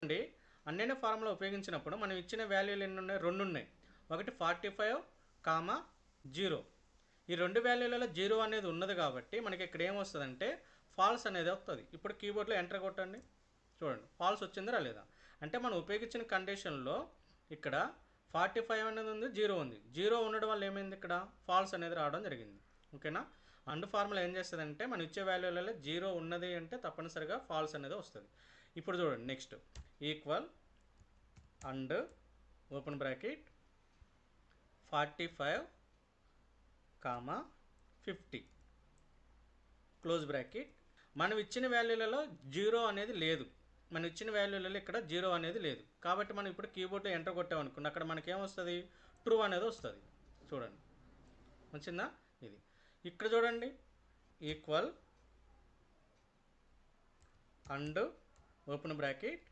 అండి అన్నైన ఫార్ములా ఉపయోగించినప్పుడు మనం ఇచ్చిన వాల్యూలు ఎన్ని ఉన్నాయి? రెండు ఉన్నాయి. ఒకటి 45, 0. ఈ రెండు వాల్యూలలో 0 అనేది ఉన్నది కాబట్టి మనకి ఇక్కడ ఏమొస్తుందంటే ఫాల్స్ అనేది వస్తుంది. ఇప్పుడు కీబోర్డ్లో ఎంటర్ కొట్టండి, చూడండి ఫాల్స్ వచ్చిందా రాలేదా. అంటే మనం ఉపయోగించిన కండిషన్లో ఇక్కడ 45 అనేది ఉంది, 0 ఉంది. 0 ఉండడం వల్ల ఏమైంది, ఇక్కడ ఫాల్స్ అనేది రావడం జరిగింది. ఓకేనా. అండ్ ఫార్ములా ఏం చేస్తుందంటే మనం ఇచ్చే వాల్యూలలో 0 ఉన్నది అంటే తప్పనిసరిగా ఫాల్స్ అనేది వస్తుంది. ఇప్పుడు చూడండి next equal and open bracket 45, 50 close bracket. మనం ఇచ్చిన వాల్యూలలో 0 అనేది లేదు. మనం ఇచ్చిన వాల్యూలలో ఇక్కడ 0 అనేది లేదు కాబట్టి మనం ఇప్పుడు కీబోర్డ్లో ఎంటర్ కొట్టామనుకోండి, అక్కడ మనకేమొస్తుంది, ట్రూ అనేది వస్తుంది. చూడండి వచ్చిందా. ఇది ఇక్కడ చూడండి ఈక్వల్ అండ్ ఓపెన్ బ్రాకెట్